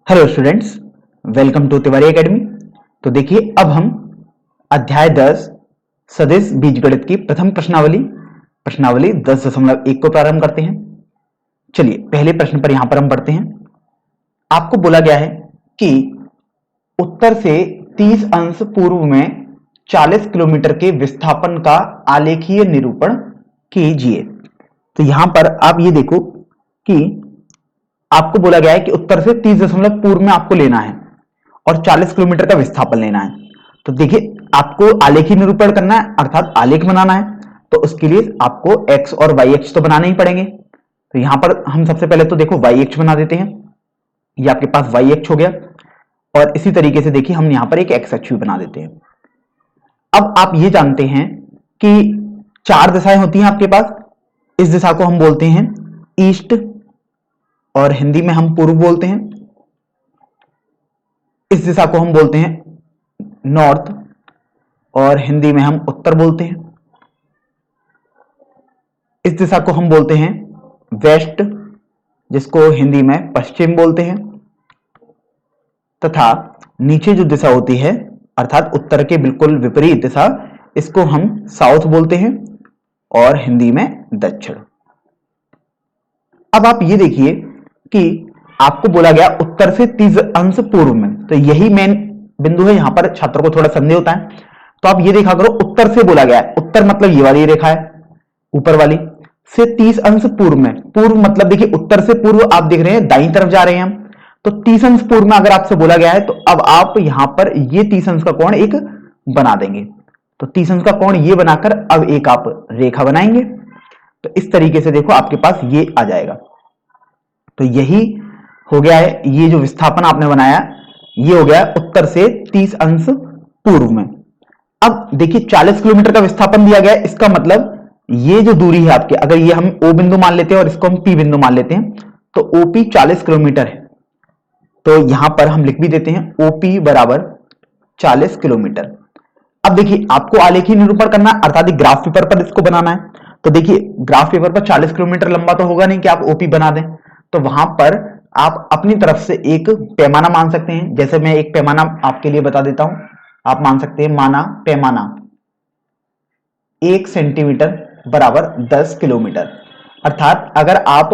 Hello students, welcome to Tiwari Academy. तो देखिए, अब हम अध्याय 10 सदिश बीजगणित की प्रथम प्रश्नावली 10.1 को प्रारंभ करते हैं। चलिए पहले प्रश्न पर यहां पर हम पढ़ते हैं। आपको बोला गया है कि उत्तर से 30 अंश पूर्व में 40 किलोमीटर के विस्थापन का आलेखीय निरूपण कीजिए। तो यहां पर आप ये देखो कि आपको बोला गया है कि उत्तर से 30 दशमलव पूर्व में आपको लेना है और 40 किलोमीटर का विस्थापन लेना है। तो देखिए, आपको आलेखीय निरूपण करना है, अर्थात आलेख बनाना है। तो उसके लिए आपको x और y अक्ष तो बनाने ही पड़ेंगे। तो यहां पर हम सबसे पहले तो देखो y अक्ष बना देते हैं। ये आपके पास y अक्ष हो गया और इसी तरीके से देखिए हम यहां पर एक x अक्ष भी बना देते हैं। अब आप ये जानते हैं कि 4 दिशाएं होती हैं आपके पास। इस दिशा को हम बोलते हैं ईस्ट और हिंदी में हम पूर्व बोलते हैं। इस दिशा को हम बोलते हैं नॉर्थ और हिंदी में हम उत्तर बोलते हैं। इस दिशा को हम बोलते हैं वेस्ट, जिसको हिंदी में पश्चिम बोलते हैं। तथा नीचे जो दिशा होती है अर्थात उत्तर के बिल्कुल विपरीत दिशा, इसको हम साउथ बोलते हैं और हिंदी में दक्षिण। अब आप ये देखिए कि आपको बोला गया उत्तर से 30 अंश पूर्व में, तो यही मेन बिंदु है। यहां पर छात्र को थोड़ा संदेह होता है। तो आप ये देखा करो, उत्तर से बोला गया है, उत्तर मतलब ये वाली रेखा है ऊपर वाली, से 30 अंश पूर्व में। पूर्व मतलब देखिए उत्तर से पूर्व आप देख रहे हैं दाईं तरफ जा रहे हैं हम, तो 30 अंश पूर्व में अगर आपसे बोला गया है तो अब आप यहां पर ये 30 अंश का कोण एक बना देंगे। तो 30 अंश का कोण ये बनाकर अब एक आप रेखा बनाएंगे। तो इस तरीके से देखो आपके पास ये आ जाएगा। तो यही हो गया है, ये जो विस्थापन आपने बनाया ये हो गया उत्तर से 30 अंश पूर्व में। अब देखिए 40 किलोमीटर का विस्थापन दिया गया है, इसका मतलब ये जो दूरी है आपके, अगर ये हम O बिंदु मान लेते हैं और इसको हम P बिंदु मान लेते हैं, तो OP 40 किलोमीटर है। तो यहां पर हम लिख भी देते हैं OP बराबर 40 किलोमीटर। अब देखिए आपको आलेखीय निरूपण करना है, अर्थात ग्राफ पेपर पर इसको बनाना है। तो देखिए ग्राफ पेपर पर 40 किलोमीटर लंबा तो होगा नहीं कि आप OP बना दें। तो वहां पर आप अपनी तरफ से एक पैमाना मान सकते हैं। जैसे मैं एक पैमाना आपके लिए बता देता हूं, आप मान सकते हैं माना पैमाना 1 सेंटीमीटर बराबर 10 किलोमीटर। अर्थात अगर आप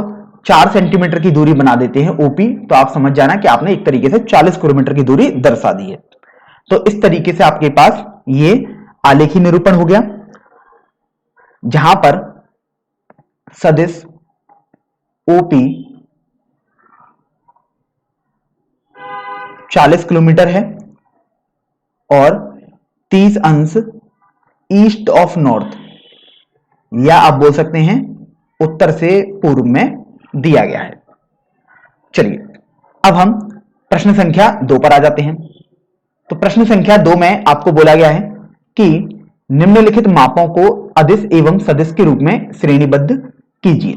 4 सेंटीमीटर की दूरी बना देते हैं OP, तो आप समझ जाना कि आपने एक तरीके से 40 किलोमीटर की दूरी दर्शा दी है। तो इस तरीके से आपके पास ये आलेखीय निरूपण हो गया, जहां पर सदिश OP 40 किलोमीटर है और 30 अंश ईस्ट ऑफ नॉर्थ, या आप बोल सकते हैं उत्तर से पूर्व में दिया गया है। चलिए अब हम प्रश्न संख्या 2 पर आ जाते हैं। तो प्रश्न संख्या 2 में आपको बोला गया है कि निम्नलिखित मापों को अदिश एवं सदिश के रूप में श्रेणीबद्ध कीजिए।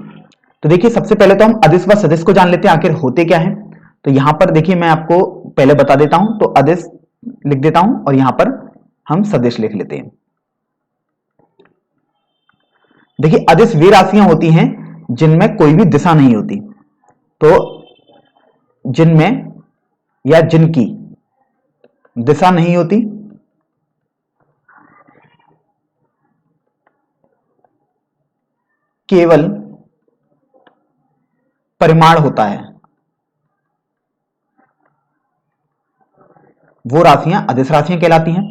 तो देखिए सबसे पहले तो हम अदिश व सदिश को जान लेते हैं, आखिर होते क्या है। तो यहां पर देखिए मैं आपको पहले बता देता हूं, तो अदिश लिख देता हूं और यहां पर हम सदिश लिख लेते हैं। देखिए अदिश वे राशियां होती हैं जिनमें कोई भी दिशा नहीं होती। तो जिनमें या जिनकी दिशा नहीं होती, केवल परिमाण होता है, वो राशियां अदिश राशियां कहलाती हैं।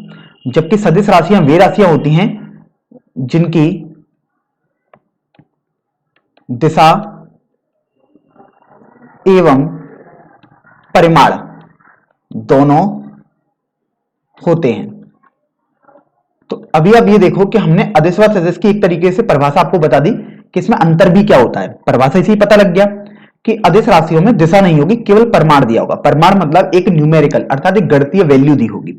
जबकि सदिश राशियां वे राशियां होती हैं जिनकी दिशा एवं परिमाण दोनों होते हैं। तो अभी आप ये देखो कि हमने अदिश व सदिश की एक तरीके से परिभाषा आपको बता दी कि इसमें अंतर भी क्या होता है। परिभाषा इसी पता लग गया कि अदिश राशियों में दिशा नहीं होगी, केवल परिमाण दिया होगा। परिमाण मतलब एक न्यूमेरिकल अर्थात एक गणितीय वैल्यू दी होगी।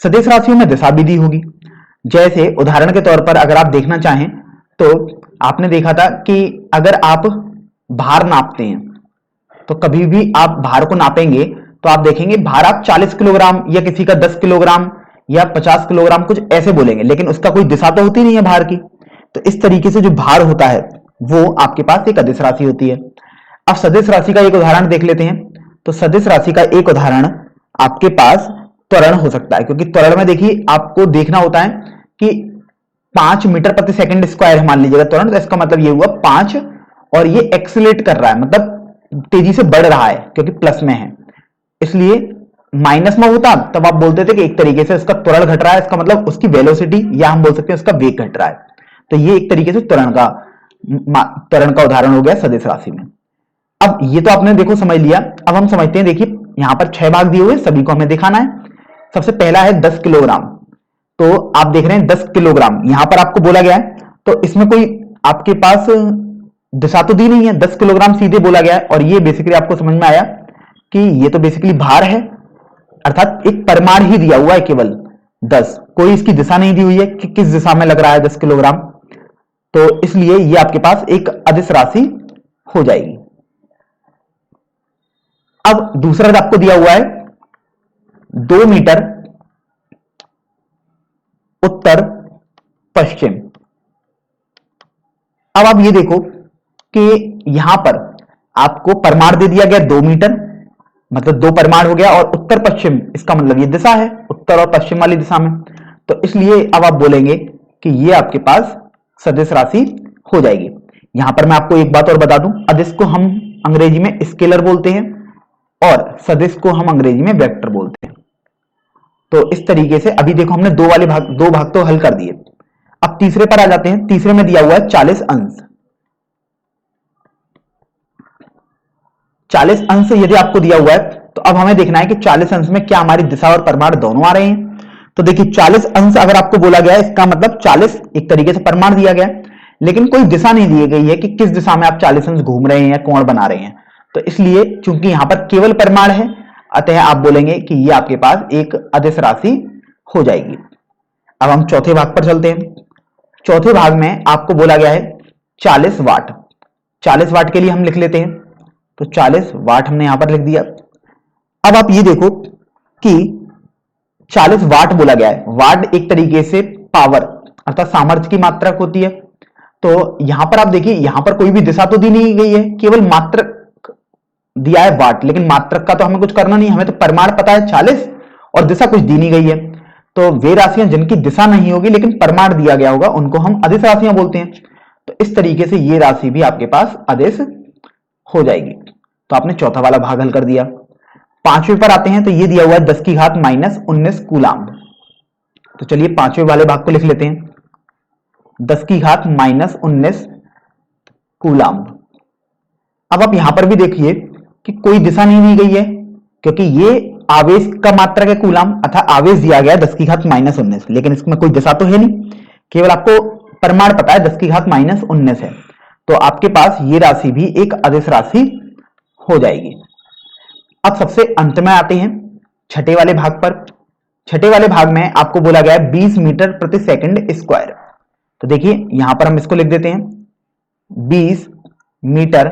सदिश राशियों में दिशा भी दी होगी। जैसे उदाहरण के तौर पर अगर आप देखना चाहें तो आपने देखा था कि अगर आप भार नापते हैं तो कभी भी आप भार को नापेंगे तो आप देखेंगे भार आप 40 किलोग्राम या किसी का 10 किलोग्राम या 50 किलोग्राम कुछ ऐसे बोलेंगे, लेकिन उसका कोई दिशा तो होती नहीं है भार की। तो इस तरीके से जो भार होता है वो आपके पास एक अदिश राशि होती है। अब सदिश राशि का एक उदाहरण देख लेते हैं। तो सदिश राशि का एक उदाहरण आपके पास त्वरण हो सकता है, क्योंकि त्वरण में देखिए आपको देखना होता है कि 5 मीटर प्रति सेकंड स्क्वायर है मान लीजिएगा त्वरण, तो इसका मतलब ये हुआ 5 और ये एक्सीलरेट कर रहा है, मतलब तेजी से बढ़ रहा है क्योंकि प्लस में है। इसलिए माइनस में होता तब आप बोलते थे कि एक तरीके से उसका त्वरण घट रहा है, इसका मतलब उसकी वेलोसिटी या हम बोल सकते हैं उसका वेग घट रहा है। तो ये एक तरीके से त्वरण का उदाहरण हो गया सदिश राशि में। अब ये तो आपने देखो समझ लिया। अब हम समझते हैं, देखिए यहां पर 6 भाग दिए हुए, सभी को हमें दिखाना है। सबसे पहला है 10 किलोग्राम, तो आप देख रहे हैं 10 किलोग्राम यहां पर आपको बोला गया है, तो इसमें कोई आपके पास दिशा तो दी नहीं है, 10 किलोग्राम सीधे बोला गया है। और ये बेसिकली आपको समझ में आया कि ये तो बेसिकली भार है, अर्थात एक परिमाण ही दिया हुआ है केवल 10, कोई इसकी दिशा नहीं दी हुई है कि किस दिशा में लग रहा है 10 किलोग्राम, तो इसलिए ये आपके पास एक अदिश राशि हो जाएगी। अब दूसरा आपको दिया हुआ है 2 मीटर उत्तर पश्चिम। अब आप ये देखो कि यहां पर आपको परिमाण दे दिया गया 2 मीटर, मतलब 2 परिमाण हो गया, और उत्तर पश्चिम इसका मतलब ये दिशा है, उत्तर और पश्चिम वाली दिशा में। तो इसलिए अब आप बोलेंगे कि ये आपके पास सदिश राशि हो जाएगी। यहां पर मैं आपको एक बात और बता दूं, अदिश को हम अंग्रेजी में स्केलर बोलते हैं और सदिश को हम अंग्रेजी में वेक्टर बोलते हैं। तो इस तरीके से अभी देखो हमने दो भाग तो हल कर दिए। अब तीसरे पर आ जाते हैं। तीसरे में दिया हुआ है 40 अंश। 40 अंश यदि आपको दिया हुआ है तो अब हमें देखना है कि 40 अंश में क्या हमारी दिशा और परिमाण दोनों आ रहे हैं। तो देखिए 40 अंश अगर आपको बोला गया है, इसका मतलब 40 एक तरीके से परिमाण दिया गया है, लेकिन कोई दिशा नहीं दी गई है कि किस दिशा में आप 40 अंश घूम रहे हैं या कोण बना रहे हैं। तो इसलिए चूंकि यहां पर केवल परिमाण है, अतः आप बोलेंगे कि यह आपके पास एक अदिश राशि हो जाएगी। अब हम चौथे भाग पर चलते हैं। चौथे भाग में आपको बोला गया है 40 वाट। 40 वाट के लिए हम लिख लेते हैं, तो 40 वाट हमने यहां पर लिख दिया। अब आप ये देखो कि 40 वाट बोला गया है। वाट एक तरीके से पावर अर्थात सामर्थ्य की मात्रक होती है। तो यहां पर आप देखिए, यहां पर कोई भी दिशा तो दी नहीं गई है, केवल मात्रक दिया है वाट, लेकिन मात्रक का तो हमें कुछ करना नहीं, हमें तो परिमाण पता है 40 और दिशा कुछ दी नहीं गई है। तो वे राशियां जिनकी दिशा नहीं होगी लेकिन परिमाण दिया गया होगा उनको हम अदिश राशियां बोलते हैं। तो इस तरीके से ये राशि भी आपके पास अदिश हो जाएगी। तो आपने चौथा वाला भाग हल कर दिया। पांचवें पर आते हैं, तो ये दिया हुआ है 10 की घात -19 कूलाम्ब। तो चलिए पांचवें वाले भाग को लिख लेते हैं, 10 की घात -19 कूलाम्ब। अब आप यहां पर भी देखिए कि कोई दिशा नहीं दी गई है, क्योंकि ये आवेश का मात्रक है कूलाम्ब, अर्थात आवेश दिया गया है 10 की घात -19, लेकिन इसमें कोई दिशा तो है नहीं, केवल आपको परिमाण पता है 10 की घात -19 है। तो आपके पास ये राशि भी एक अदिश राशि हो जाएगी। अब सबसे अंत में आते हैं छठे वाले भाग पर। छठे वाले भाग में आपको बोला गया है 20 मीटर प्रति सेकंड स्क्वायर। तो देखिए यहां पर हम इसको लिख देते हैं 20 मीटर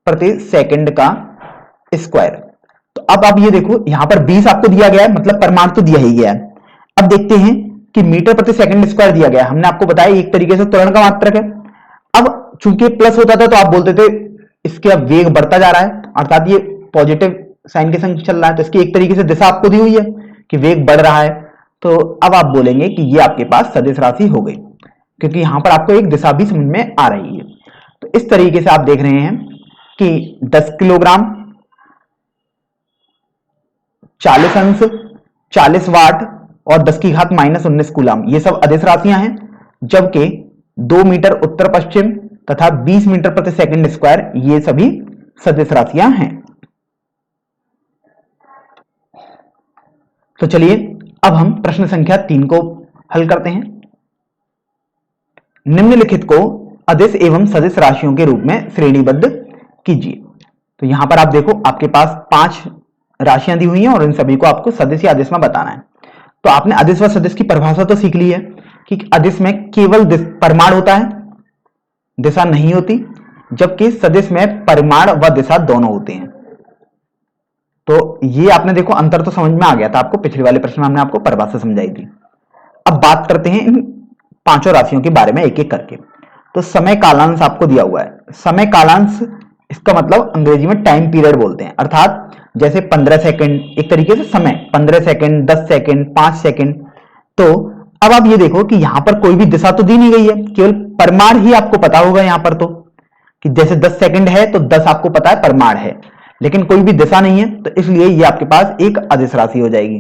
प्रति सेकंड का स्क्वायर। तो अब आप ये देखो यहां पर 20 आपको दिया गया है, मतलब परिमाण तो दिया ही गया है। अब देखते हैं कि मीटर प्रति सेकंड स्क्वायर दिया गया है, हमने आपको बताया एक तरीके से त्वरण का मात्रक है। अब चूंकि प्लस होता था तो आप बोलते थे इसके अब वेग बढ़ता जा रहा है, अर्थात ये पॉजिटिव साइन के संग चल रहा है, तो इसकी एक तरीके से दिशा आपको दी हुई है कि वेग बढ़ रहा है। तो अब आप बोलेंगे कि ये आपके पास सदिश राशि हो गई, क्योंकि यहां पर आपको एक दिशा भी समझ में आ रही है। तो इस तरीके से आप देख रहे हैं कि 10 किलोग्राम, 40 अंश, 40 वाट और 10 की घात -19 कूलाम, ये सब अदिश राशियां हैं, जबकि 2 मीटर उत्तर पश्चिम तथा 20 मीटर प्रति सेकंड स्क्वायर ये सभी सदिश राशियां हैं। तो चलिए अब हम प्रश्न संख्या 3 को हल करते हैं। निम्नलिखित को अदिश एवं सदिश राशियों के रूप में श्रेणीबद्ध कीजिए। तो यहां पर आप देखो आपके पास 5 राशियां दी हुई हैं और इन सभी को आपको सदिश या अदिश में बताना है। तो आपने अदिश व सदिश की परिभाषा तो सीख ली है कि अदिश में केवल परिमाण होता है, दिशा नहीं होती, जबकि सदिश में परिमाण व दिशा दोनों होते हैं। तो ये आपने देखो अंतर तो समझ में आ गया था आपको, पिछले वाले प्रश्न में हमने आपको परिभाषा समझाई थी। अब बात करते हैं इन 5 राशियों के बारे में एक एक करके। तो समय कालांश आपको दिया हुआ है। समय कालांश इसका मतलब अंग्रेजी में टाइम पीरियड बोलते हैं, अर्थात जैसे 15 सेकंड, एक तरीके से समय, 15 सेकंड, 10 सेकंड, 5 सेकंड। तो अब आप ये देखो कि यहां पर कोई भी दिशा तो दी नहीं गई है, केवल परिमाण ही आपको पता होगा यहां पर, तो कि जैसे 10 सेकंड है तो 10 आपको पता है परिमाण है, लेकिन कोई भी दिशा नहीं है, तो इसलिए ये आपके पास एक अदिश राशि हो जाएगी।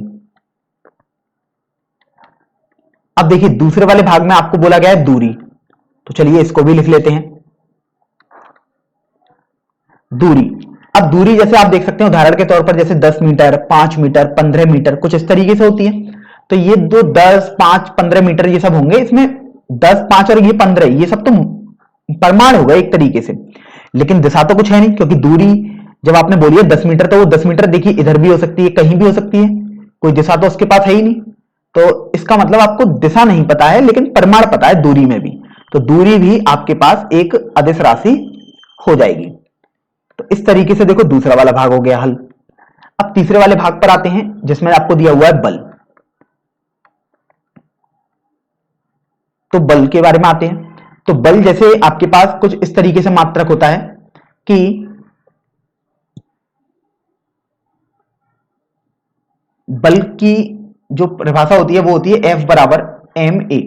अब देखिए दूसरे वाले भाग में आपको बोला गया है दूरी, तो चलिए इसको भी लिख लेते हैं, दूरी। अब दूरी जैसे आप देख सकते हैं उदाहरण के तौर पर, जैसे 10 मीटर, 5 मीटर, 15 मीटर, कुछ इस तरीके से होती है। तो ये जो 10, 5, 15 मीटर ये सब होंगे, इसमें 10, 5 और ये 15, ये सब तो परिमाण होगा एक तरीके से, लेकिन दिशा तो कुछ है नहीं, क्योंकि दूरी जब आपने बोली है 10 मीटर, तो वो 10 मीटर देखिए इधर भी हो सकती है, कहीं भी हो सकती है, कोई दिशा तो उसके पास है ही नहीं। तो इसका मतलब आपको दिशा नहीं पता है, लेकिन परिमाण पता है दूरी में भी, तो दूरी भी आपके पास एक अदिश राशि हो जाएगी। तो इस तरीके से देखो दूसरा वाला भाग हो गया हल। अब तीसरे वाले भाग पर आते हैं, जिसमें आपको दिया हुआ है बल। तो बल के बारे में आते हैं। तो बल जैसे आपके पास कुछ इस तरीके से मात्रक होता है कि बल की जो परिभाषा होती है वो होती है F बराबर ma।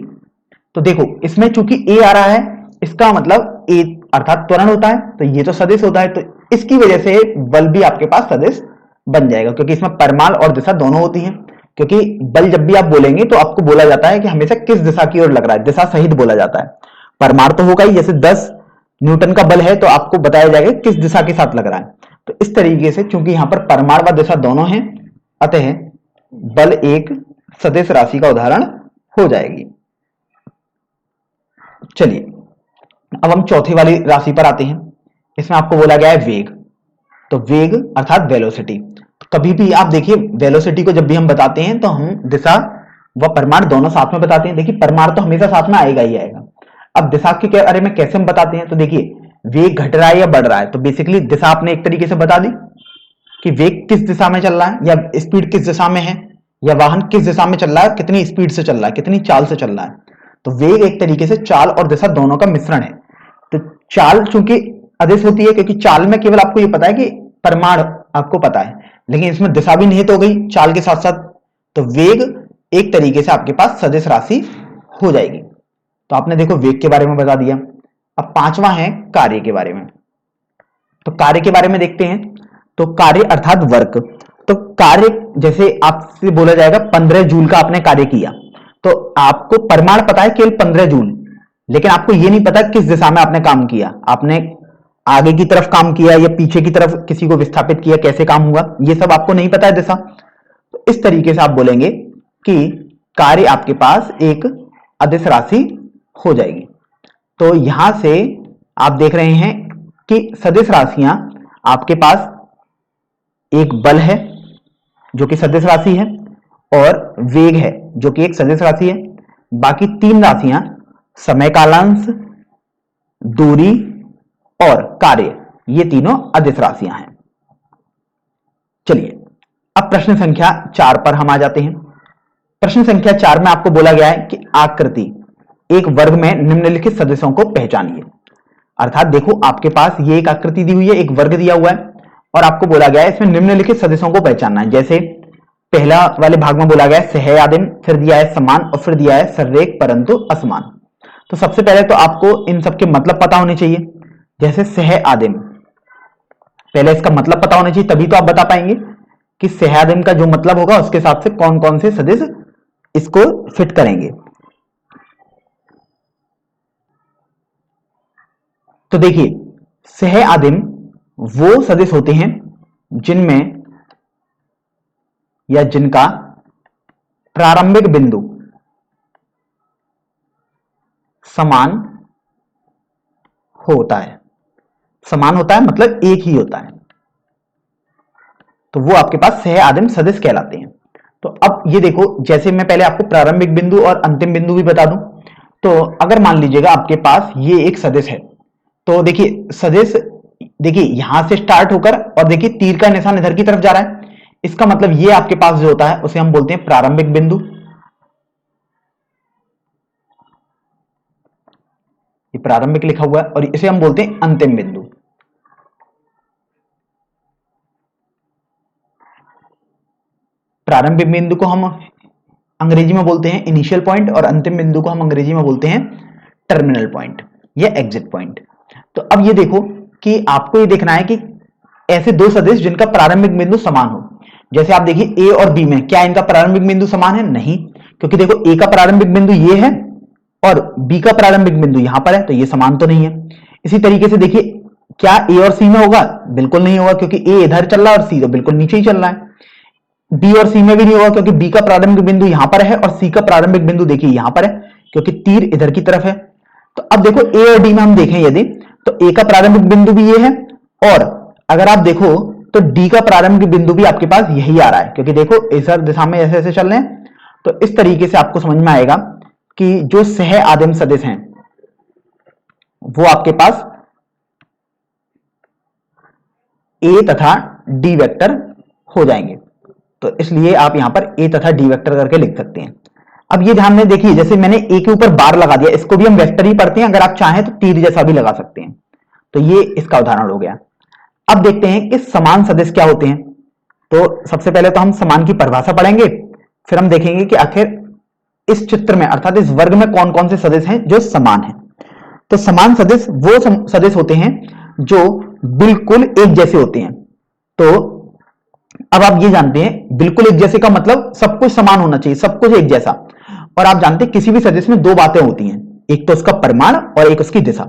तो देखो इसमें चूंकि a आ रहा है, इसका मतलब a अर्थात त्वरण होता है, तो ये तो सदिश होता है, तो इसकी वजह से बल भी आपके पास सदिश बन जाएगा, क्योंकि इसमें परिमाण और दिशा दोनों होती हैं। क्योंकि बल जब भी आप बोलेंगे तो आपको बोला जाता है कि हमेशा किस दिशा की ओर लग रहा है, दिशा सहित बोला जाता है। परिमाण तो होगा ही, जैसे 10 न्यूटन का बल है तो आपको बताया जाएगा किस दिशा के साथ लग रहा है। तो इस तरीके से चूंकि यहां पर परिमाण व दिशा दोनों हैं, अतः बल एक सदिश राशि का उदाहरण हो जाएगी। चलिए अब हम चौथी वाली राशि पर आते हैं। इसमें आपको बोला गया है वेग। तो वेग अर्थात वेलोसिटी। कभी भी आप देखिए वेलोसिटी को जब भी हम बताते हैं तो हम दिशा व परिमाण दोनों साथ में बताते हैं। देखिए परिमाण तो हमेशा साथ में आएगा ही आएगा। अब दिशा के बारे में कैसे हम बताते हैं, तो देखिए वेग घट रहा है या बढ़ रहा है, तो बेसिकली दिशा आपने एक तरीके से बता दी कि वेग किस दिशा में चल रहा है, या स्पीड किस दिशा में है, या वाहन किस दिशा में चल रहा है, कितनी स्पीड से चल रहा है, कितनी चाल से चल रहा है। तो वेग एक तरीके से चाल और दिशा दोनों का मिश्रण है। तो चाल चूंकि अदिश होती है, क्योंकि चाल में केवल आपको ये पता है कि परिमाण आपको पता है, लेकिन इसमें दिशा भी निहित हो गई चाल के साथ साथ। तो वेग एक तरीके से आपके पास सदिश राशि हो जाएगी। तो आपने देखो वेग के बारे में बता दिया। अब पांचवा है कार्य के बारे में। तो कार्य के बारे में देखते हैं। तो कार्य अर्थात वर्क। तो कार्य जैसे आपसे बोला जाएगा 15 जूल का आपने कार्य किया, तो आपको परिमाण पता है केवल 15 जूल, लेकिन आपको यह नहीं पता किस दिशा में आपने काम किया, आपने आगे की तरफ काम किया या पीछे की तरफ किसी को विस्थापित किया, कैसे काम हुआ, ये सब आपको नहीं पता है दिशा। तो इस तरीके से आप बोलेंगे कि कार्य आपके पास एक अदिश राशि हो जाएगी। तो यहां से आप देख रहे हैं कि सदिश राशियां आपके पास एक बल है जो कि सदिश राशि है, और वेग है जो कि एक सदिश राशि है। बाकी तीन राशियां समय कालांश, दूरी और कार्य, ये तीनों अदिश राशियां हैं। चलिए अब प्रश्न संख्या 4 पर हम आ जाते हैं। प्रश्न संख्या 4 में आपको बोला गया है कि आकृति एक वर्ग में निम्नलिखित सदिशों को पहचानिए। अर्थात देखो आपके पास ये एक आकृति दी हुई है, एक वर्ग दिया हुआ है, और आपको बोला गया है इसमें निम्नलिखित सदिशों को पहचानना है। जैसे पहला वाले भाग में बोला गया है सहआदिम, फिर दिया है समान, और फिर दिया है सररेख परंतु असमान। तो सबसे पहले तो आपको इन सबके मतलब पता होने चाहिए। जैसे सहआदिम, पहले इसका मतलब पता होना चाहिए, तभी तो आप बता पाएंगे कि सहआदिम का जो मतलब होगा उसके हिसाब से कौन कौन से सदिश इसको फिट करेंगे। तो देखिए सहआदिम वो सदिश होते हैं जिनमें या जिनका प्रारंभिक बिंदु समान होता है। समान होता है मतलब एक ही होता है, तो वो आपके पास सहआदिम सदिश कहलाते हैं। तो अब ये देखो, जैसे मैं पहले आपको प्रारंभिक बिंदु और अंतिम बिंदु भी बता दूं, तो अगर मान लीजिएगा आपके पास ये एक सदिश है, तो देखिए सदिश, देखिए यहां से स्टार्ट होकर और देखिए तीर का निशान इधर की तरफ जा रहा है, इसका मतलब ये आपके पास जो होता है उसे हम बोलते हैं प्रारंभिक बिंदु। ये प्रारंभिक लिखा हुआ है, और इसे हम बोलते हैं अंतिम बिंदु। प्रारंभिक बिंदु को हम अंग्रेजी में बोलते हैं इनिशियल पॉइंट और अंतिम बिंदु को हम अंग्रेजी में बोलते हैं टर्मिनल पॉइंट या एग्जिट पॉइंट। तो अब ये देखो कि आपको ये देखना है कि ऐसे दो सदिश जिनका प्रारंभिक बिंदु समान हो। जैसे आप देखिए ए और बी में क्या इनका प्रारंभिक बिंदु समान है? नहीं, क्योंकि देखो ए का प्रारंभिक बिंदु ये है और बी का प्रारंभिक बिंदु यहां पर है, तो ये समान तो नहीं है। इसी तरीके से देखिए क्या ए और सी में होगा? बिल्कुल नहीं होगा, क्योंकि ए इधर चल रहा है और सी तो बिल्कुल नीचे ही चल रहा है। बी और सी में भी नहीं होगा, क्योंकि बी का प्रारंभिक बिंदु यहां पर है और सी का प्रारंभिक बिंदु देखिए यहां पर है, क्योंकि तीर इधर की तरफ है। तो अब देखो ए और डी में हम देखें यदि, तो ए का प्रारंभिक बिंदु भी ये है और अगर आप देखो तो डी का प्रारंभिक बिंदु भी आपके पास यही आ रहा है, क्योंकि देखो इस दिशा में ऐसे ऐसे चल रहे हैं। तो इस तरीके से आपको समझ में आएगा कि जो सह आदिम सदिश हैं वो आपके पास ए तथा डी वेक्टर हो जाएंगे। तो इसलिए आप यहां पर ए तथा डी वेक्टर करके लिख सकते हैं। अब ये ध्यान में देखिए, जैसे मैंने ए के ऊपर बार लगा दिया, इसको भी हम वेक्टर ही पढ़ते हैं, अगर आप चाहें तो तीर जैसा भी लगा सकते हैं। तो ये इसका उदाहरण हो गया। अब देखते हैं कि समान सदिश क्या होते हैं। तो सबसे पहले तो हम समान की परिभाषा पढ़ेंगे, फिर हम देखेंगे कि आखिर इस चित्र में अर्थात इस वर्ग में कौन कौन से सदिश हैं जो समान हैं। तो समान सदिश वो सदिश होते हैं जो बिल्कुल एक जैसे होते हैं। तो अब आप ये जानते हैं बिल्कुल एक जैसे का मतलब सब कुछ समान होना चाहिए, सब कुछ एक जैसा। और आप जानते हैं किसी भी सदिश में दो बातें होती हैं, एक तो उसका परिमाण और एक उसकी दिशा।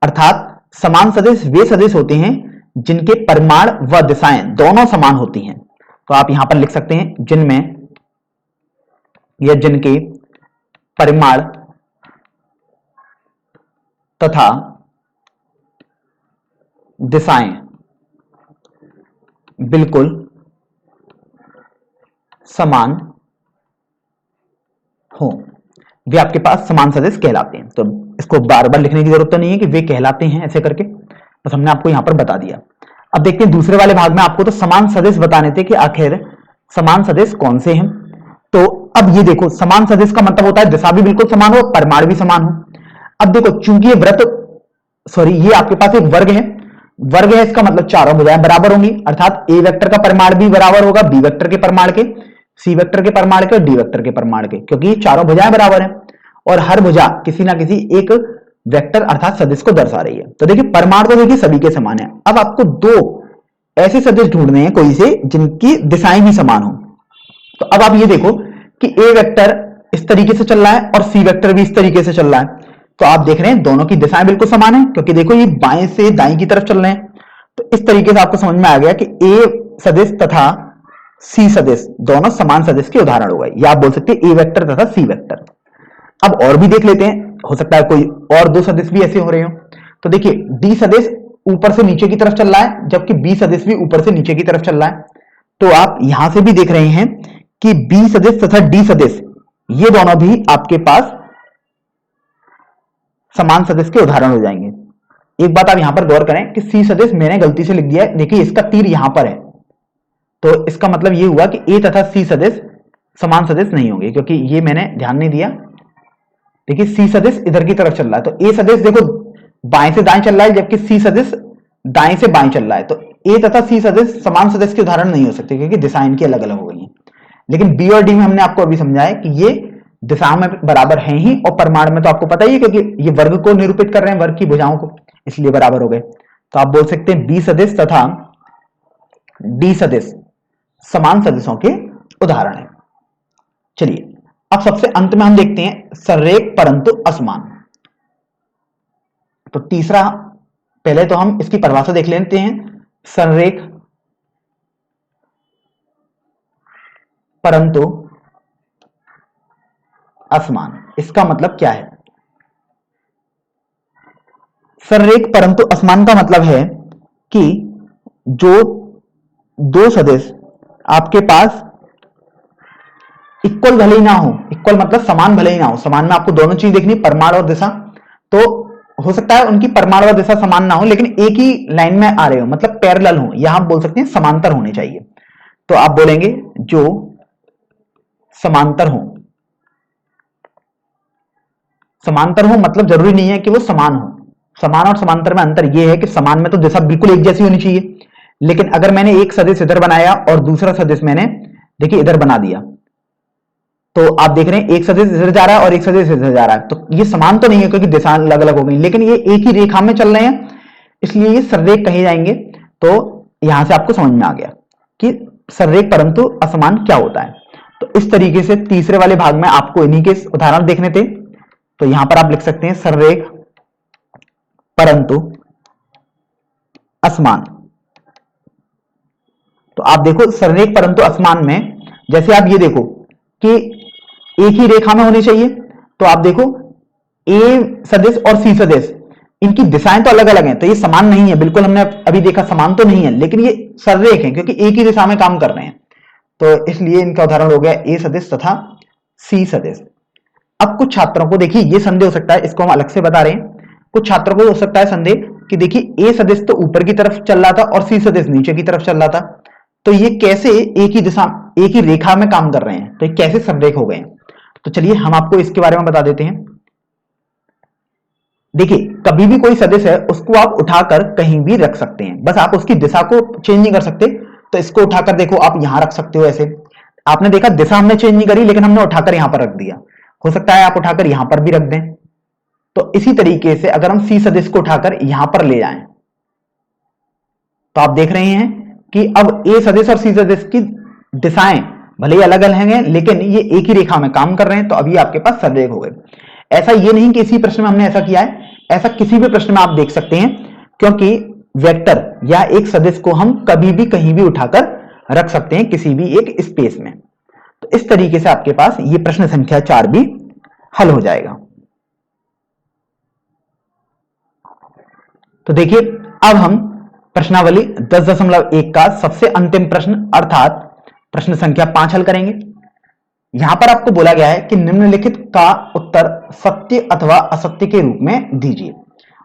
अर्थात समान सदिश वे सदिश होते हैं जिनके परिमाण व दिशाएं दोनों समान होती हैं। तो आप यहां पर लिख सकते हैं जिनमें या जिनके परिमाण तथा दिशाएं बिल्कुल समान हो, वे आपके पास समान सदिश कहलाते हैं। तो इसको बार बार लिखने की जरूरत तो नहीं है कि वे कहलाते हैं ऐसे करके, बस हमने आपको यहां पर बता दिया। अब देखते हैं दूसरे वाले भाग में आपको तो समान सदिश बताने थे कि आखिर समान सदिश कौन से हैं। तो अब ये देखो समान सदिश का मतलब होता है दिशा भी बिल्कुल समान हो, परिमाण भी समान हो। अब देखो चूंकि ये आपके पास एक वर्ग है, इसका मतलब चारों भुजाएं बराबर होंगी, अर्थात ए वेक्टर का परिमाण भी बराबर होगा बी वेक्टर के परिमाण के, सी वेक्टर के परिमाण के और डी वेक्टर के परिमाण के, क्योंकि चारों भुजाएं बराबर हैं और हर भुजा किसी ना किसी एक वेक्टर अर्थात सदिश को दर्शा रही है। तो देखिए परिमाण तो देखिए सभी के समान है। अब आपको दो ऐसे सदिश ढूंढने हैं कोई से जिनकी दिशाएं भी समान हो। तो अब आप ये देखो कि ए वेक्टर इस तरीके से चल रहा है और सी वेक्टर भी इस तरीके से चल रहा है। तो आप देख रहे हैं दोनों की दिशाएं बिल्कुल समान है, क्योंकि देखो ये बाएं से दाएं की तरफ चल रहे हैं। तो इस तरीके से आपको समझ में आ गया कि ए सदिश तथा सी सदिश दोनों समान सदिश के उदाहरण हो गए, या आप बोल सकते हैं ए वेक्टर तथा सी वेक्टर। अब और भी देख लेते हैं, हो सकता है कोई और दो सदिश भी ऐसे हो रहे हो। तो देखिए डी सदिश ऊपर से नीचे की तरफ चल रहा है, जबकि बी सदिश भी ऊपर से नीचे की तरफ चल रहा है। तो आप यहां से भी देख रहे हैं कि बी सदिश तथा डी सदिश ये दोनों भी आपके पास समान सदिश के उदाहरण हो जाएंगे। एक बात आप यहां पर गौर करें कि सी सदिश मैंने गलती से लिख दिया है, देखिए इसका तीर यहां पर है, तो इसका मतलब यह हुआ कि ए तथा सी सदिश समान सदिश नहीं होंगे, क्योंकि ये मैंने ध्यान नहीं दिया। देखिए सी सदिश इधर की तरफ चल रहा है, तो ए सदिश देखो बाएं से दाएं चल रहा है, जबकि सी सदिश दाएं से बाएं चल रहा है। तो ए तथा सी सदिश समान सदिश के उदाहरण नहीं हो सकते, क्योंकि दिशाएं इनकी अलग अलग हो गई हैं। लेकिन बी और डी में हमने आपको अभी समझाया कि ये दिशा में बराबर हैं ही, और परिमाण में तो आपको पता ही है, क्योंकि ये वर्ग को निरूपित कर रहे हैं, वर्ग की भुजाओं को, इसलिए बराबर हो गए। तो आप बोल सकते हैं बी सदिश तथा डी सदिश समान सदिशों के उदाहरण है। चलिए अब सबसे अंत में हम देखते हैं संरेख परंतु असमान। तो तीसरा, पहले तो हम इसकी परिभाषा देख लेते हैं। संरेख परंतु असमान, इसका मतलब क्या है? संरेख परंतु असमान का मतलब है कि जो दो सदिश आपके पास इक्वल भले ही ना हो, इक्वल मतलब समान भले ही ना हो, समान में आपको दोनों चीज देखनी, परिमाण और दिशा। तो हो सकता है उनकी परिमाण और दिशा समान ना हो, लेकिन एक ही लाइन में आ रहे हो, मतलब पैरेलल हो, यहां आप बोल सकते हैं समांतर होने चाहिए। तो आप बोलेंगे जो समांतर हो, समांतर हो मतलब जरूरी नहीं है कि वो समान हो। समान और समांतर में अंतर यह है कि समान में तो दिशा बिल्कुल एक जैसी होनी चाहिए, लेकिन अगर मैंने एक सदिश इधर बनाया और दूसरा सदिश मैंने देखिए इधर बना दिया, तो आप देख रहे हैं एक सदिश इधर जा रहा है और एक सदिश इधर जा रहा है, तो ये समान तो नहीं है क्योंकि दिशा अलग अलग हो गई, लेकिन ये एक ही रेखा में चल रहे हैं, इसलिए ये सररेख कहे जाएंगे। तो यहां से आपको समझ में आ गया कि सररेख परंतु असमान क्या होता है। तो इस तरीके से तीसरे वाले भाग में आपको इन्हीं के उदाहरण देखने थे, तो यहां पर आप लिख सकते हैं सररेख परंतु असमान। तो आप देखो सररेख परंतु असमान में जैसे आप ये देखो कि एक ही रेखा में होनी चाहिए, तो आप देखो ए सदिश और सी सदिश इनकी दिशाएं तो अलग अलग हैं, तो ये समान नहीं है बिल्कुल, हमने अभी देखा समान तो नहीं है, लेकिन ये सररेख है क्योंकि एक ही दिशा में काम कर रहे हैं, तो इसलिए इनका उदाहरण हो गया ए सदिश तथा सी सदिश। अब कुछ छात्रों को देखिए ये संदेह हो सकता है, इसको हम अलग से बता रहे हैं, कुछ छात्रों को हो सकता है संदेह कि देखिए ए सदिश तो ऊपर की तरफ चल रहा था और सी सदिश नीचे की तरफ चल रहा था, तो ये कैसे एक ही दिशा एक ही रेखा में काम कर रहे हैं, तो ये कैसे सररेख हो गए हैं। तो चलिए हम आपको इसके बारे में बता देते हैं। देखिए कभी भी कोई सदिश है उसको आप उठाकर कहीं भी रख सकते हैं, बस आप उसकी दिशा को चेंज नहीं कर सकते, तो इसको उठाकर देखो आप यहां रख सकते हो, ऐसे आपने देखा दिशा हमने चेंज नहीं करी लेकिन हमने उठाकर यहां पर रख दिया, हो सकता है आप उठाकर यहां पर भी रख दें। तो इसी तरीके से अगर हम सी सदिश को उठाकर यहां पर ले जाएं तो आप देख रहे हैं कि अब ए सदिश और सी सदिश की दिशाएं भले ही अलग अलग हैं लेकिन ये एक ही रेखा में काम कर रहे हैं, तो अभी आपके पास सररेख हो गए। ऐसा ये नहीं कि इसी प्रश्न में हमने ऐसा किया है, ऐसा किसी भी प्रश्न में आप देख सकते हैं, क्योंकि वेक्टर या एक सदिश को हम कभी भी कहीं भी उठाकर रख सकते हैं किसी भी एक स्पेस में। तो इस तरीके से आपके पास ये प्रश्न संख्या 4 भी हल हो जाएगा। तो देखिए अब हम प्रश्नावली 10.1 का सबसे अंतिम प्रश्न अर्थात प्रश्न संख्या 5 हल करेंगे। यहां पर आपको बोला गया है कि निम्नलिखित का उत्तर सत्य अथवा असत्य के रूप में दीजिए,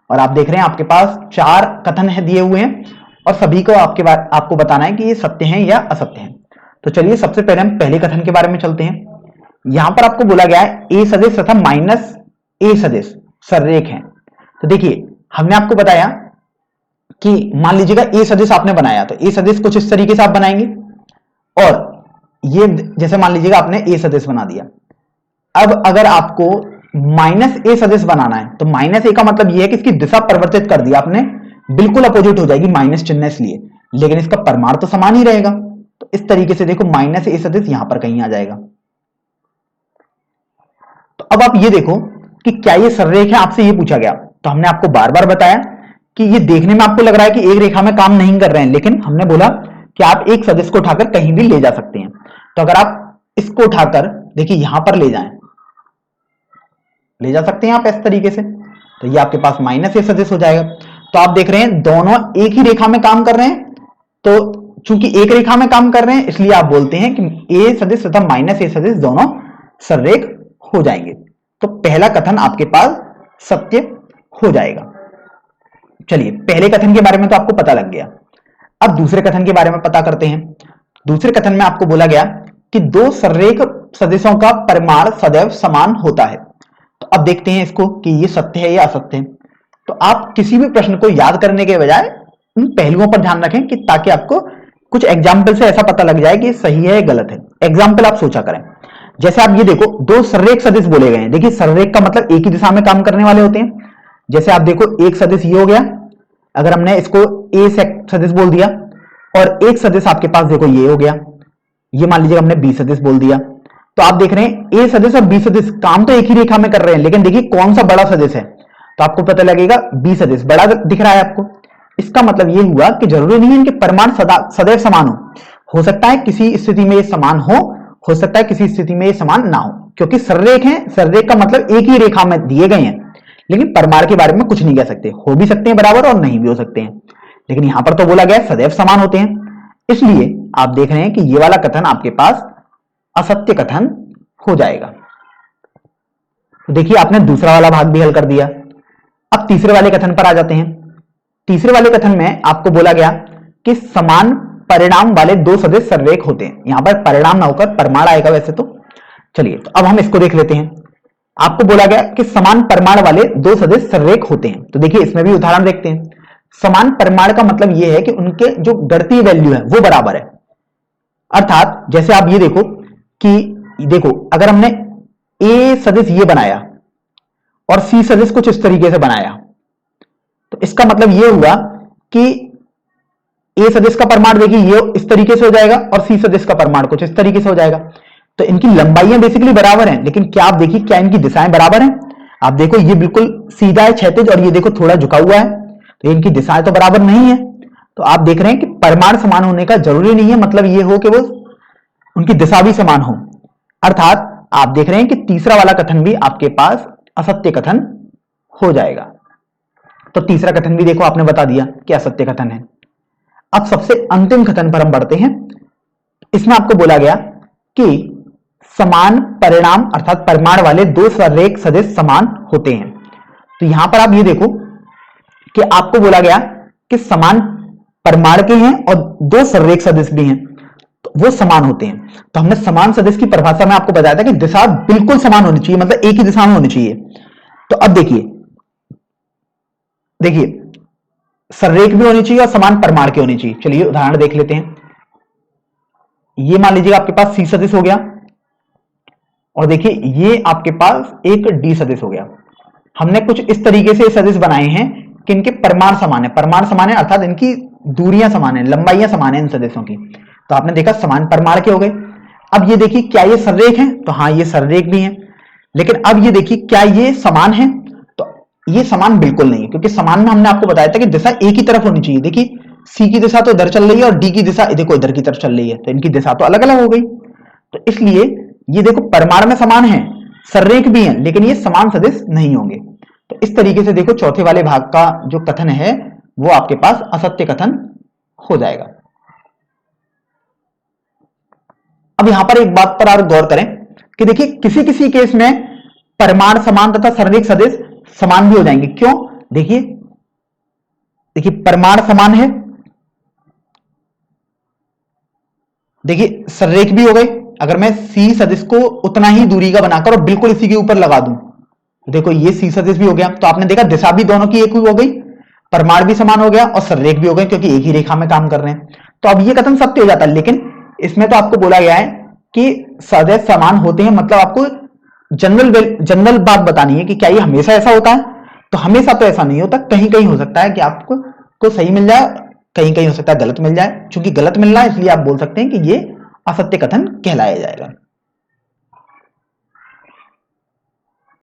और आप देख रहे हैं आपके पास 4 कथन है दिए हुए हैं और सभी को आपको बताना है कि ये सत्य है या असत्य है। तो चलिए सबसे पहले हम पहले कथन के बारे में चलते हैं। यहां पर आपको बोला गया है ए सदिश तथा माइनस ए सदिश सररेख है। तो देखिए हमने आपको बताया कि मान लीजिएगा ए सदिश आपने बनाया, तो ए सदिश कुछ इस तरीके से आप बनाएंगे, और ये जैसे मान लीजिएगा आपने ए सदिश बना दिया। अब अगर आपको माइनस ए सदिश बनाना है तो माइनस ए का मतलब यह है कि इसकी दिशा परिवर्तित कर दिया आपने, बिल्कुल अपोजिट हो जाएगी माइनस चिन्ह इसलिए, लेकिन इसका परिमाण तो समान ही रहेगा। तो इस तरीके से देखो माइनस ए सदिश यहां पर कहीं आ जाएगा। तो अब आप ये देखो कि क्या ये सररेख है, आपसे ये पूछा गया, तो हमने आपको बार बार बताया कि ये देखने में आपको लग रहा है कि एक रेखा में काम नहीं कर रहे हैं, लेकिन हमने बोला कि आप एक सदिश को उठाकर कहीं भी ले जा सकते हैं। तो अगर आप इसको उठाकर देखिए यहां पर ले जा सकते हैं आप इस तरीके से, तो ये आपके पास माइनस ए सदिश हो जाएगा। तो आप देख रहे हैं दोनों एक ही रेखा में काम कर रहे हैं, तो चूंकि एक रेखा में काम कर रहे हैं इसलिए आप बोलते हैं कि ए सदिश तथा माइनस ए सदिश दोनों सररेख हो जाएंगे। तो पहला कथन आपके पास सत्य हो जाएगा। चलिए पहले कथन के बारे में तो आपको पता लग गया, अब दूसरे कथन के बारे में पता करते हैं। दूसरे कथन में आपको बोला गया कि दो सररेख सदिशों का परिमाण सदैव समान होता है। तो अब देखते हैं इसको कि ये सत्य है या असत्य है। तो आप किसी भी प्रश्न को याद करने के बजाय उन पहलुओं पर ध्यान रखें कि ताकि आपको कुछ एग्जाम्पल से ऐसा पता लग जाए कि सही है या गलत है। एग्जाम्पल आप सोचा करें, जैसे आप ये देखो दो सररेख सदिश बोले गए हैं। देखिए सररेख का मतलब एक ही दिशा में काम करने वाले होते हैं। जैसे आप देखो एक सदिश ये हो गया, अगर हमने इसको ए सदिश बोल दिया, और एक सदिश आपके पास देखो ये हो गया, ये मान लीजिए हमने बी सदिश बोल दिया। तो आप देख रहे हैं ए सदिश और बी सदिश काम तो एक ही रेखा में कर रहे हैं, लेकिन देखिए कौन सा बड़ा सदिश है, तो आपको पता लगेगा बी सदिश बड़ा दिख रहा है आपको। इसका मतलब ये हुआ कि जरूरी नहीं है इनके परिमाण सदैव समान हो सकता है किसी स्थिति में ये समान हो सकता है किसी स्थिति में ये समान ना हो, क्योंकि सररेख है, सररेख का मतलब एक ही रेखा में दिए गए हैं, लेकिन परिमाण के बारे में कुछ नहीं कह सकते, हो भी सकते हैं बराबर और नहीं भी हो सकते हैं, लेकिन यहां पर तो बोला गया सदैव समान होते हैं। इसलिए आप देख रहे हैं कि ये वाला कथन आपके पास असत्य कथन हो जाएगा। तो देखिए आपने दूसरा वाला भाग भी हल कर दिया। अब तीसरे वाले कथन पर आ जाते हैं। तीसरे वाले कथन में आपको बोला गया कि समान परिणाम वाले दो सदिश सररेख होते हैं। यहां पर परिणाम ना होकर परिमाण आएगा वैसे तो। चलिए तो अब हम इसको देख लेते हैं। आपको बोला गया कि समान परिमाण वाले दो सदिश सररेख होते हैं। तो देखिए इसमें भी उदाहरण देखते हैं। समान परिमाण का मतलब यह है कि उनके जो गणितीय वैल्यू है वो बराबर है। अर्थात जैसे आप ये देखो कि देखो अगर हमने ए सदिश ये बनाया और सी सदिश कुछ इस तरीके से बनाया, तो इसका मतलब ये हुआ कि ए सदिश का परिमाण देखिए ये इस तरीके से हो जाएगा और सी सदिश का परिमाण कुछ इस तरीके से हो जाएगा। तो इनकी लंबाइयां बेसिकली बराबर हैं, लेकिन क्या आप देखिए क्या इनकी दिशाएं बराबर हैं? आप देखो ये बिल्कुल सीधा है क्षैतिज और ये देखो थोड़ा झुका हुआ है, तो इनकी दिशाएं तो बराबर नहीं है। तो आप देख रहे हैं कि परिमाण समान होने का जरूरी नहीं है मतलब ये हो कि वो उनकी दिशा भी समान हो। अर्थात आप देख रहे हैं कि तीसरा वाला कथन भी आपके पास असत्य कथन हो जाएगा। तो तीसरा कथन भी देखो आपने बता दिया कि असत्य कथन है। अब सबसे अंतिम कथन पर हम बढ़ते हैं। इसमें आपको बोला गया कि समान परिणाम अर्थात परिमाण वाले दो संरेख सदिश समान होते हैं। तो यहां पर आप ये देखो कि आपको बोला गया कि समान परिमाण के हैं और दो संरेख सदिश भी हैं, तो वो समान होते हैं। तो हमने समान सदिश की परिभाषा में आपको बताया था कि दिशा बिल्कुल समान होनी चाहिए, मतलब एक ही दिशा में होनी चाहिए। तो अब देखिए संरेख भी होनी चाहिए और समान परिमाण की होनी चाहिए। चलिए उदाहरण देख लेते हैं। ये मान लीजिएगा आपके पास सी सदिश हो गया और देखिए ये आपके पास एक डी सदिश हो गया। हमने कुछ इस तरीके से सदिश बनाए हैं कि इनके परिमाण समान है, परिमाण समान है अर्थात इनकी दूरियां समान है, लंबाइयां समान है इन सदिशों की। तो आपने देखा समान परिमाण के हो गए। अब ये देखिए क्या ये संरेख है? तो हाँ ये संरेख भी है। लेकिन अब ये देखिए क्या ये समान है? तो ये समान बिल्कुल नहीं है, क्योंकि समान में हमने आपको बताया था कि दिशा एक ही तरफ होनी चाहिए। देखिए सी की दिशा तो इधर चल रही है और डी की दिशा देखो इधर की तरफ चल रही है, तो इनकी दिशा तो अलग अलग हो गई। तो इसलिए ये देखो परिमाण में समान है, संरेख भी है, लेकिन ये समान सदिश नहीं होंगे। तो इस तरीके से देखो चौथे वाले भाग का जो कथन है वो आपके पास असत्य कथन हो जाएगा। अब यहां पर एक बात पर और गौर करें कि देखिए किसी किसी केस में परिमाण समान तथा संरेख सदिश समान भी हो जाएंगे। क्यों? देखिए परिमाण समान है, देखिए संरेख भी हो गई। अगर मैं सी सदिश को उतना ही दूरी का बनाकर और बिल्कुल इसी के ऊपर लगा दूं, देखो ये सी सदिश भी हो गया। तो आपने देखा दिशा भी दोनों की एक ही हो गई, परिमाण भी समान हो गया और संरेख भी हो गए, क्योंकि एक ही रेखा में काम कर रहे हैं। तो अब ये कथन सत्य हो जाता है। लेकिन इसमें तो आपको बोला गया है कि सदिश समान होते हैं, मतलब आपको जनरल बात बतानी है कि क्या ये हमेशा ऐसा होता है? तो हमेशा तो ऐसा नहीं होता, कहीं कहीं हो सकता है कि आपको सही मिल जाए, कहीं कहीं हो सकता है गलत मिल जाए। चूंकि गलत मिल रहा है इसलिए आप बोल सकते हैं कि ये असत्य कथन कहलाया जाएगा।